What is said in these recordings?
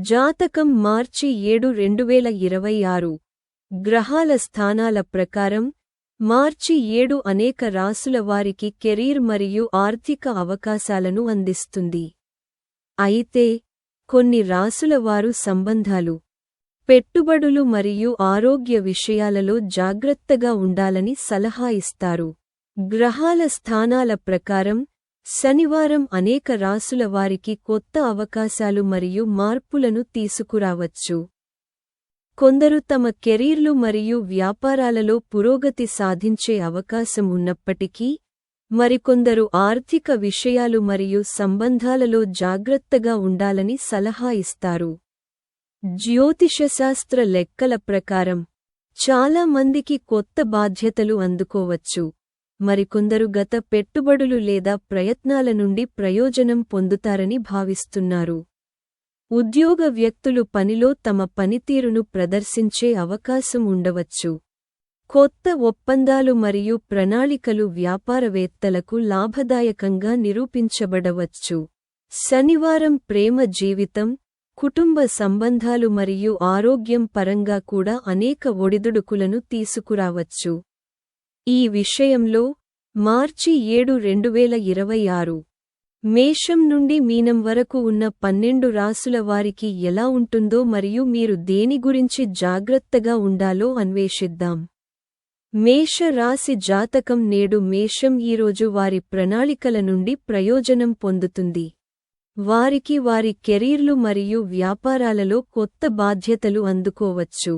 జాతకం మార్చి 7, 2026 గ్రహాల స్థానాల ప్రకారం మార్చి 7 అనేక రాసుల వారికి కెరీర్ మరియు ఆర్థిక అవకాశాలను అందిస్తుంది. అయితే కొన్ని రాసుల వారు సంబంధాలు, పెట్టుబడులు మరియు ఆరోగ్య విషయాలలో జాగ్రత్తగా ఉండాలని సలహా ఇస్తారు. గ్రహాల స్థానాల ప్రకారం శనివారం అనేక రాసుల వారికి కొత్త అవకాశాలు మరియు మార్పులను తీసుకురావచ్చు. కొందరు తమ కెరీర్లు మరియు వ్యాపారాలలో పురోగతి సాధించే అవకాశం ఉన్నప్పటికీ, మరికొందరు ఆర్థిక విషయాలు మరియు సంబంధాలలో జాగ్రత్తగా ఉండాలని సలహా ఇస్తారు. జ్యోతిషశాస్త్ర లెక్కల ప్రకారం చాలా మందికి కొత్త బాధ్యతలు అందుకోవచ్చు. మరికొందరు గత పెట్టుబడులు లేదా ప్రయత్నాల నుండి ప్రయోజనం పొందుతారని భావిస్తున్నారు. ఉద్యోగ వ్యక్తులు పనిలో తమ పనితీరును ప్రదర్శించే అవకాశం ఉండవచ్చు. కొత్త ఒప్పందాలు మరియు ప్రణాళికలు వ్యాపారవేత్తలకు లాభదాయకంగా నిరూపించబడవచ్చు. శనివారం ప్రేమ జీవితం, కుటుంబ సంబంధాలు మరియు ఆరోగ్యం పరంగా కూడా అనేక ఒడిదుడుకులను తీసుకురావచ్చు. ఈ విషయంలో మార్చి 7, 2026 మేషం నుండి మీనం వరకు ఉన్న 12 రాసుల వారికి ఎలా ఉంటుందో మరియు మీరు దేని గురించి జాగ్రత్తగా ఉండాలో అన్వేషిద్దాం. మేష రాశి జాతకం నేడు మేషం ఈరోజు వారి ప్రణాళికల నుండి ప్రయోజనం పొందుతుంది. వారికి వారి కెరీర్లు మరియు వ్యాపారాలలో కొత్త బాధ్యతలు అందుకోవచ్చు.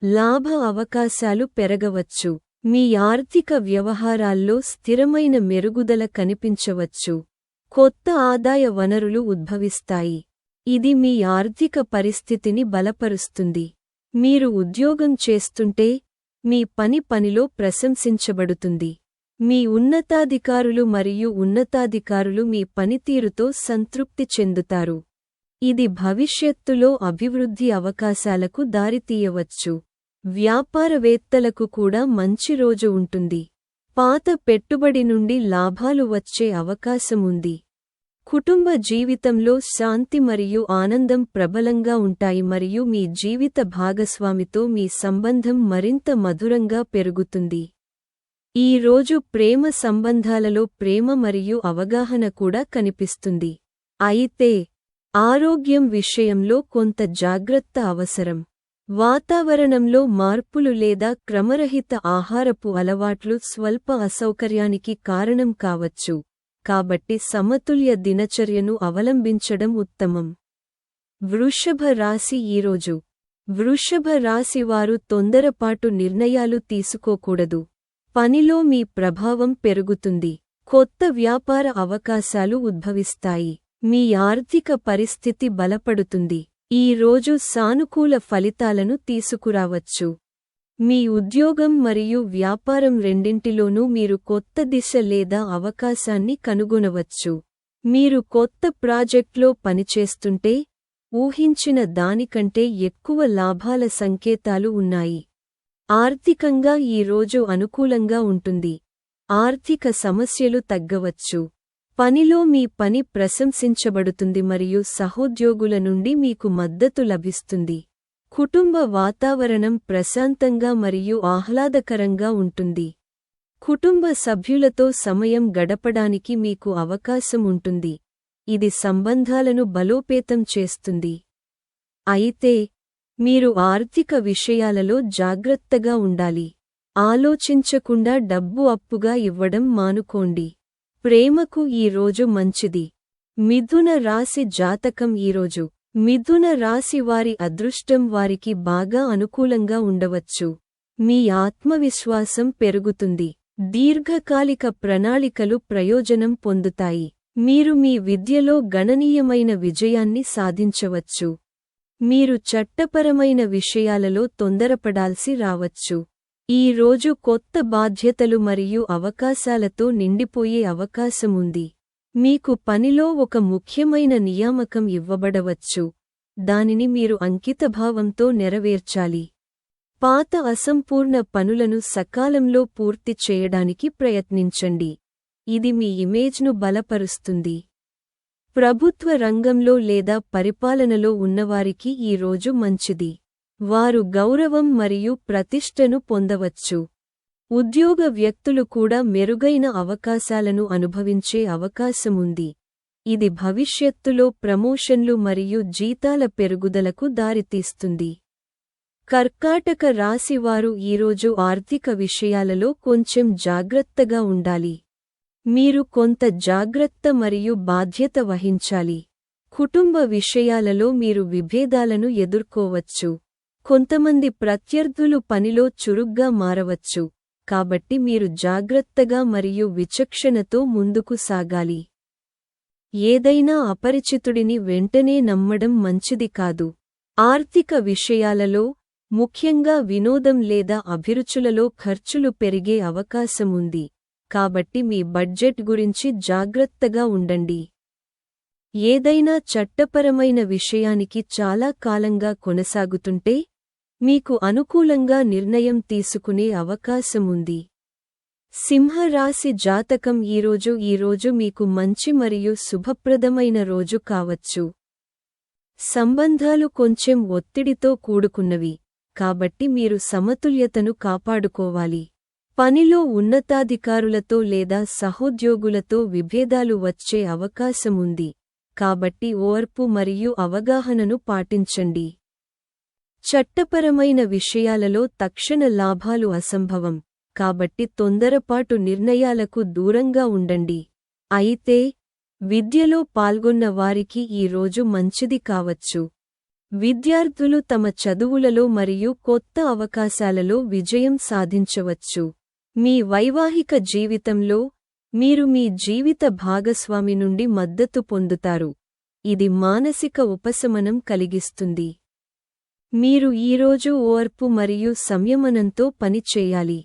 లాభ అవకాశాలు పెరగవచ్చు. మీ ఆర్థిక వ్యవహారాల్లో స్థిరమైన మెరుగుదల కనిపించవచ్చు. కొత్త ఆదాయ వనరులు ఉద్భవిస్తాయి. ఇది మీ ఆర్థిక పరిస్థితిని బలపరుస్తుంది. మీరు ఉద్యోగం చేస్తుంటే మీ పనిలో ప్రశంసించబడుతుంది. మీ ఉన్నతాధికారులు మరియు ఉన్నతాధికారులు మీ పనితీరుతో సంతృప్తి చెందుతారు. ఇది భవిష్యత్తులో అభివృద్ధి అవకాశాలకు దారితీయవచ్చు. వ్యాపారవేత్తలకు కూడా మంచి రోజు ఉంటుంది. పాత పెట్టుబడి నుండి లాభాలు వచ్చే అవకాశం ఉంది. కుటుంబ జీవితంలో శాంతి మరియు ఆనందం ప్రబలంగా ఉంటాయి మరియు మీ జీవిత భాగస్వామితో మీ సంబంధం మరింత మధురంగా పెరుగుతుంది. ఈ రోజు ప్రేమ సంబంధాలలో ప్రేమ మరియు అవగాహన కూడా కనిపిస్తుంది. అయితే ఆరోగ్యం విషయంలో కొంత జాగ్రత్త అవసరం. వాతావరణంలో మార్పులు లేదా క్రమరహిత ఆహారపు అలవాట్లు స్వల్ప అసౌకర్యానికి కారణం కావచ్చు, కాబట్టి సమతుల్య దినచర్యను అవలంబించడం ఉత్తమం. వృషభ రాశి ఈరోజు వృషభ రాశి వారు తొందరపాటు నిర్ణయాలు తీసుకోకూడదు. పనిలో మీ ప్రభావం పెరుగుతుంది. కొత్త వ్యాపార అవకాశాలు ఉద్భవిస్తాయి. మీ ఆర్థిక పరిస్థితి బలపడుతుంది. ఈ రోజు సానుకూల ఫలితాలను తీసుకురావచ్చు. మీ ఉద్యోగం మరియు వ్యాపారం రెండింటిలోనూ మీరు కొత్త దిశ లేదా అవకాశాన్ని కనుగొనవచ్చు. మీరు కొత్త ప్రాజెక్ట్లో పనిచేస్తుంటే ఊహించిన దానికంటే ఎక్కువ లాభాల సంకేతాలు ఉన్నాయి. ఆర్థికంగా ఈ రోజు అనుకూలంగా ఉంటుంది. ఆర్థిక సమస్యలు తగ్గవచ్చు. పనిలో మీ పని ప్రశంసించబడుతుంది మరియు సహోద్యోగుల నుండి మీకు మద్దతు లభిస్తుంది. కుటుంబ వాతావరణం ప్రశాంతంగా మరియు ఆహ్లాదకరంగా ఉంటుంది. కుటుంబ సభ్యులతో సమయం గడపడానికి మీకు అవకాశం ఉంటుంది. ఇది సంబంధాలను బలోపేతం చేస్తుంది. అయితే మీరు ఆర్థిక విషయాలలో జాగ్రత్తగా ఉండాలి. ఆలోచించకుండా డబ్బు అప్పుగా ఇవ్వడం మానుకోండి. ప్రేమకు ఈ రోజు మంచిది. మిథున రాశి జాతకం ఈరోజు మిథున రాశి వారి అదృష్టం వారికి బాగా అనుకూలంగా ఉండవచ్చు. మీ ఆత్మవిశ్వాసం పెరుగుతుంది. దీర్ఘకాలిక ప్రణాళికలు ప్రయోజనం పొందుతాయి. మీరు మీ విద్యలో గణనీయమైన విజయాన్ని సాధించవచ్చు. మీరు చట్టపరమైన విషయాలలో తొందరపడాల్సి రావచ్చు. ఈ రోజు కొత్త బాధ్యతలు మరియు అవకాశాలతో నిండిపోయే అవకాశముంది. మీకు పనిలో ఒక ముఖ్యమైన నియామకం ఇవ్వబడవచ్చు. దానిని మీరు అంకితభావంతో నెరవేర్చాలి. పాత అసంపూర్ణ పనులను సకాలంలో పూర్తి చేయడానికి ప్రయత్నించండి. ఇది మీ ఇమేజ్ను బలపరుస్తుంది. ప్రభుత్వ రంగంలో లేదా పరిపాలనలో ఉన్నవారికి ఈ రోజు మంచిది. వారు గౌరవం మరియు ప్రతిష్టను పొందవచ్చు. ఉద్యోగ వ్యక్తులు కూడా మెరుగైన అవకాశాలను అనుభవించే అవకాశముంది. ఇది భవిష్యత్తులో ప్రమోషన్లు మరియు జీతాల పెరుగుదలకు దారితీస్తుంది. కర్కాటక రాశివారు ఈరోజు ఆర్థిక విషయాలలో కొంచెం జాగ్రత్తగా ఉండాలి. మీరు కొంత జాగ్రత్త మరియు బాధ్యత వహించాలి. కుటుంబ విషయాలలో మీరు విభేదాలను ఎదుర్కోవచ్చు. కొంతమంది ప్రత్యర్థులు పనిలో చురుగ్గా మారవచ్చు, కాబట్టి మీరు జాగ్రత్తగా మరియు విచక్షణతో ముందుకు సాగాలి. ఏదైనా అపరిచితుడిని వెంటనే నమ్మడం మంచిది కాదు. ఆర్థిక విషయాలలో, ముఖ్యంగా వినోదం లేదా అభిరుచులలో ఖర్చులు పెరిగే అవకాశముంది, కాబట్టి మీ బడ్జెట్ గురించి జాగ్రత్తగా ఉండండి. ఏదైనా చట్టపరమైన విషయానికి చాలా కాలంగా కొనసాగుతుంటే, మీకు అనుకూలంగా నిర్ణయం తీసుకునే అవకాశముంది. సింహరాశి జాతకం ఈరోజు మీకు మంచి మరియు శుభప్రదమైన రోజు కావచ్చు. సంబంధాలు కొంచెం ఒత్తిడితో కూడుకున్నవి, కాబట్టి మీరు సమతుల్యతను కాపాడుకోవాలి. పనిలో ఉన్నతాధికారులతో లేదా సహోద్యోగులతో విభేదాలు వచ్చే అవకాశముంది, కాబట్టి ఓర్పు మరియు అవగాహనను పాటించండి. చట్టపరమైన విషయాలలో తక్షణ లాభాలు అసంభవం, కాబట్టి తొందరపాటు నిర్ణయాలకు దూరంగా ఉండండి. అయితే, విద్యలో పాల్గొన్న వారికి ఈ రోజు మంచిది కావచ్చు. విద్యార్థులు తమ చదువులలో మరియు కొత్త అవకాశాలలో విజయం సాధించవచ్చు. మీ వైవాహిక జీవితంలో, మీరు మీ జీవిత భాగస్వామి నుండి మద్దతు పొందుతారు. ఇది మానసిక ఉపశమనం కలిగిస్తుంది. మీరు ఈరోజు ఓర్పు మరియు సంయమనంతో పనిచేయాలి.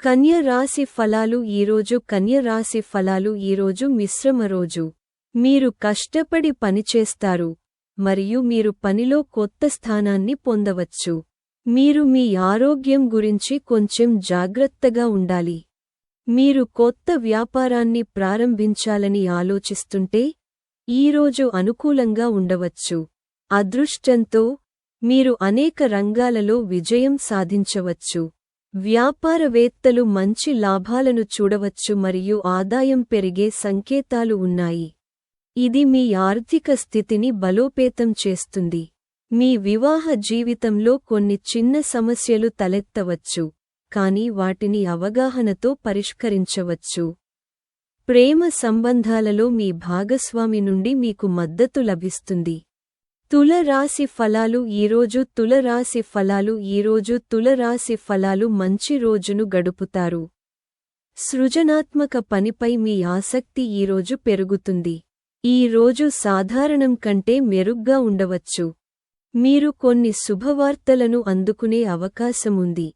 కన్య రాశి ఫలాలు ఈరోజు మిశ్రమ రోజు. మీరు కష్టపడి పనిచేస్తారు, మరియు మీరు పనిలో కొత్త స్థానాన్ని పొందవచ్చు. మీరు మీ ఆరోగ్యం గురించి కొంచెం జాగ్రత్తగా ఉండాలి. మీరు కొత్త వ్యాపారాన్ని ప్రారంభించాలని ఆలోచిస్తుంటే, ఈరోజు అనుకూలంగా ఉండవచ్చు. అదృష్టంతో, మీరు అనేక రంగాలలో విజయం సాధించవచ్చు. వ్యాపారవేత్తలు మంచి లాభాలను చూడవచ్చు మరియు ఆదాయం పెరిగే సంకేతాలు ఉన్నాయి. ఇది మీ ఆర్థిక స్థితిని బలోపేతం చేస్తుంది. మీ వివాహ జీవితంలో కొన్ని చిన్న సమస్యలు తలెత్తవచ్చు, కానీ వాటిని అవగాహనతో పరిష్కరించవచ్చు. ప్రేమ సంబంధాలలో మీ భాగస్వామి నుండి మీకు మద్దతు లభిస్తుంది. తుల రాశి ఫలాలు ఈరోజు మంచి రోజును గడుపుతారు. సృజనాత్మక పనిపై మీ ఆసక్తి ఈరోజు పెరుగుతుంది. ఈ రోజు సాధారణం కంటే మెరుగ్గా ఉండవచ్చు. మీరు కొన్ని శుభవార్తలను అందుకునే అవకాశముంది,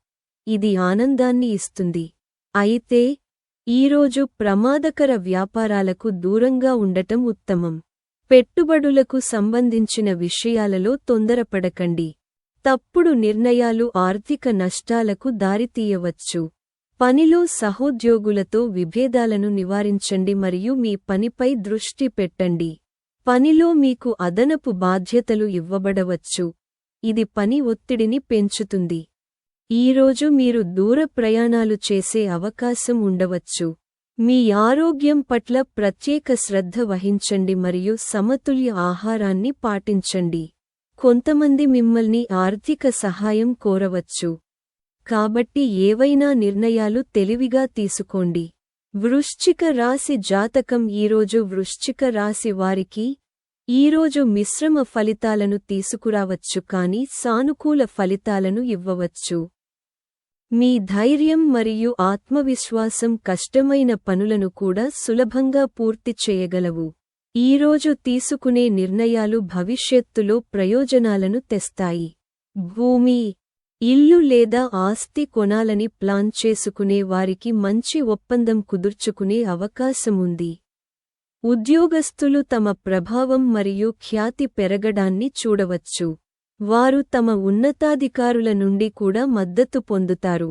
ఇది ఆనందాన్ని ఇస్తుంది. అయితే, ఈరోజు ప్రమాదకర వ్యాపారాలకు దూరంగా ఉండటం ఉత్తమం. పెట్టుబడులకు సంబంధించిన విషయాలలో తొందరపడకండి. తప్పుడు నిర్ణయాలు ఆర్థిక నష్టాలకు దారితీయవచ్చు. పనిలో సహోద్యోగులతో విభేదాలను నివారించండి మరియు మీ పనిపై దృష్టి పెట్టండి. పనిలో మీకు అదనపు బాధ్యతలు ఇవ్వబడవచ్చు, ఇది పని ఒత్తిడిని పెంచుతుంది. ఈరోజు మీరు దూర ప్రయాణాలు చేసే అవకాశం ఉండవచ్చు. మీ ఆరోగ్యం పట్ల ప్రత్యేక శ్రద్ధ వహించండి మరియు సమతుల్య ఆహారాన్ని పాటించండి. కొంతమంది మిమ్మల్ని ఆర్థిక సహాయం కోరవచ్చు, కాబట్టి ఏవైనా నిర్ణయాలు తెలివిగా తీసుకోండి. వృశ్చిక రాశి జాతకం ఈరోజు వృశ్చిక రాశి వారికి, ఈరోజు మిశ్రమ ఫలితాలను తీసుకురావచ్చు కానీ సానుకూల ఫలితాలను ఇవ్వవచ్చు. మీ ధైర్యం మరియు ఆత్మవిశ్వాసం కష్టమైన పనులను కూడా సులభంగా పూర్తి చేయగలవు. ఈరోజు తీసుకునే నిర్ణయాలు భవిష్యత్తులో ప్రయోజనాలను తెస్తాయి. భూమి, ఇల్లు లేదా ఆస్తి కొనాలని ప్లాన్ చేసుకునే వారికి మంచి ఒప్పందం కుదుర్చుకునే అవకాశముంది. ఉద్యోగస్తులు తమ ప్రభావం మరియు ఖ్యాతి పెరగడాన్ని చూడవచ్చు. వారు తమ ఉన్నతాధికారుల నుండి కూడా మద్దతు పొందుతారు.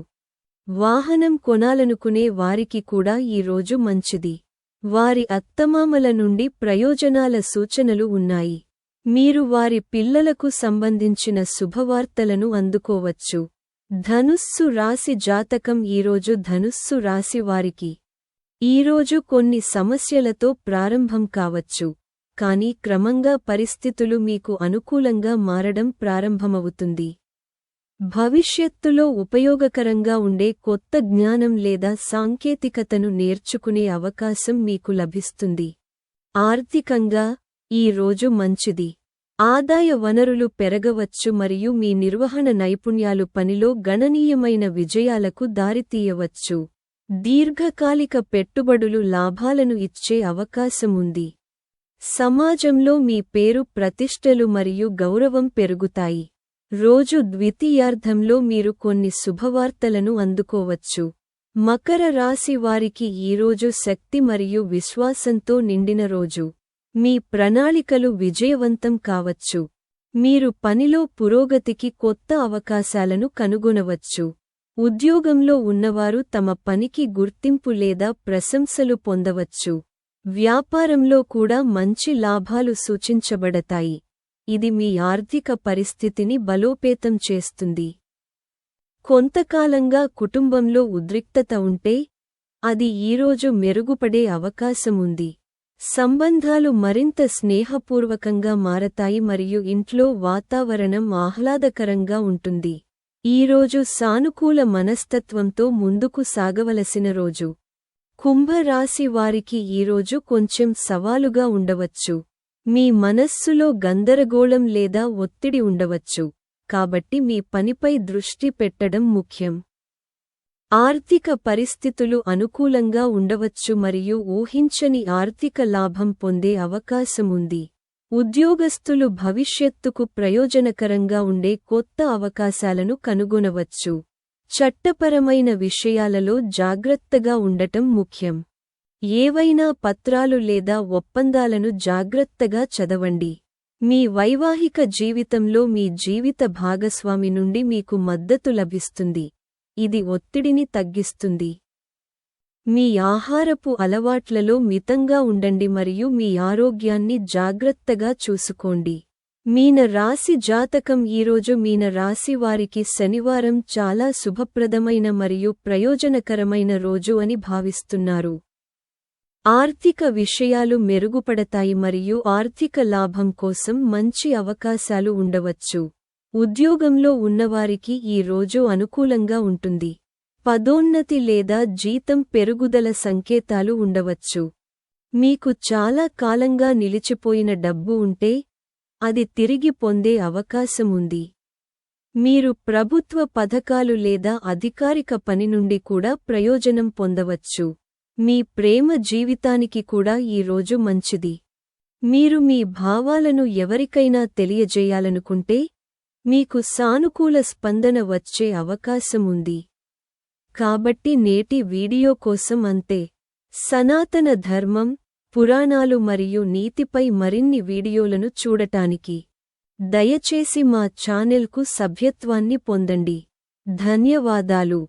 వాహనం కొనాలనుకునే వారికి కూడా ఈ రోజు మంచిది. వారి అత్తమామల నుండి ప్రయోజనాల సూచనలు ఉన్నాయి. మీరు వారి పిల్లలకు సంబంధించిన శుభవార్తలను అందుకోవచ్చు. ధనుస్సు రాశి జాతకం. ఈరోజు ధనుస్సు రాశి వారికి ఈరోజు కొన్ని సమస్యలతో ప్రారంభం కావచ్చు, కానీ క్రమంగా పరిస్థితులు మీకు అనుకూలంగా మారడం ప్రారంభమవుతుంది. భవిష్యత్తులో ఉపయోగకరంగా ఉండే కొత్త జ్ఞానం లేదా సాంకేతికతను నేర్చుకునే అవకాశం మీకు లభిస్తుంది. ఆర్థికంగా ఈ రోజు మంచిది. ఆదాయ వనరులు పెరగవచ్చు మరియు మీ నిర్వహణ నైపుణ్యాలు పనిలో గణనీయమైన విజయాలకు దారితీయవచ్చు. దీర్ఘకాలిక పెట్టుబడులు లాభాలను ఇచ్చే అవకాశముంది. సమాజంలో మీ పేరు ప్రతిష్టలు మరియు గౌరవం పెరుగుతాయి. రోజు ద్వితీయార్ధంలో మీరు కొన్ని శుభవార్తలను అందుకోవచ్చు. మకర రాశి వారికి ఈరోజు శక్తి మరియు విశ్వాసంతో నిండిన రోజు. మీ ప్రణాళికలు విజయవంతం కావచ్చు. మీరు పనిలో పురోగతికి కొత్త అవకాశాలను కనుగొనవచ్చు. ఉద్యోగంలో ఉన్నవారు తమ పనికి గుర్తింపు లేదా ప్రశంసలు పొందవచ్చు. వ్యాపారంలో కూడా మంచి లాభాలు సూచించబడతాయి. ఇది మీ ఆర్థిక పరిస్థితిని బలోపేతం చేస్తుంది. కొంతకాలంగా కుటుంబంలో ఉద్రిక్తత ఉంటే అది ఈరోజు మెరుగుపడే అవకాశముంది. సంబంధాలు మరింత స్నేహపూర్వకంగా మారతాయి మరియు ఇంట్లో వాతావరణం ఆహ్లాదకరంగా ఉంటుంది. ఈరోజు సానుకూల మనస్తత్వంతో ముందుకు సాగవలసిన రోజు. కుంభరాశి వారికి ఈరోజు కొంచెం సవాలుగా ఉండవచ్చు. మీ మనస్సులో గందరగోళం లేదా ఒత్తిడి ఉండవచ్చు, కాబట్టి మీ పనిపై దృష్టి పెట్టడం ముఖ్యం. ఆర్థిక పరిస్థితులు అనుకూలంగా ఉండవచ్చు మరియు ఊహించని ఆర్థిక లాభం పొందే అవకాశముంది. ఉద్యోగస్తులు భవిష్యత్తుకు ప్రయోజనకరంగా ఉండే కొత్త అవకాశాలను కనుగొనవచ్చు. చట్టపరమైన విషయాలలో జాగ్రత్తగా ఉండటం ముఖ్యం. ఏవైనా పత్రాలు లేదా ఒప్పందాలను జాగ్రత్తగా చదవండి. మీ వైవాహిక జీవితంలో మీ జీవిత భాగస్వామి నుండి మీకు మద్దతు లభిస్తుంది. ఇది ఒత్తిడిని తగ్గిస్తుంది. మీ ఆహారపు అలవాట్లలో మితంగా ఉండండి మరియు మీ ఆరోగ్యాన్ని జాగ్రత్తగా చూసుకోండి. మీన రాశి జాతకం. ఈరోజు మీన రాశి వారికి శనివారం చాలా శుభప్రదమైన మరియు ప్రయోజనకరమైన రోజు అని భావిస్తున్నారు. ఆర్థిక విషయాలు మెరుగుపడతాయి మరియు ఆర్థిక లాభం కోసం మంచి అవకాశాలు ఉండవచ్చు. ఉద్యోగంలో ఉన్నవారికి ఈ రోజు అనుకూలంగా ఉంటుంది. పదోన్నతి లేదా జీతం పెరుగుదల సంకేతాలు ఉండవచ్చు. మీకు చాలా కాలంగా నిలిచిపోయిన డబ్బు ఉంటే అది తిరిగి పొందే అవకాశముంది. మీరు ప్రభుత్వ పథకాలు లేదా అధికారిక పని నుండి కూడా ప్రయోజనం పొందవచ్చు. మీ ప్రేమ జీవితానికి కూడా ఈ రోజు మంచిది. మీరు మీ భావాలను ఎవరికైనా తెలియజేయాలనుకుంటే మీకు సానుకూల స్పందన వచ్చే అవకాశముంది. కాబట్టి నేటి వీడియో కోసం అంతే. సనాతన ధర్మం, పురాణాలు మరియు నీతిపై మరిన్ని వీడియోలను చూడటానికి దయచేసి మా ఛానెల్కు సభ్యత్వాన్ని పొందండి. ధన్యవాదాలు.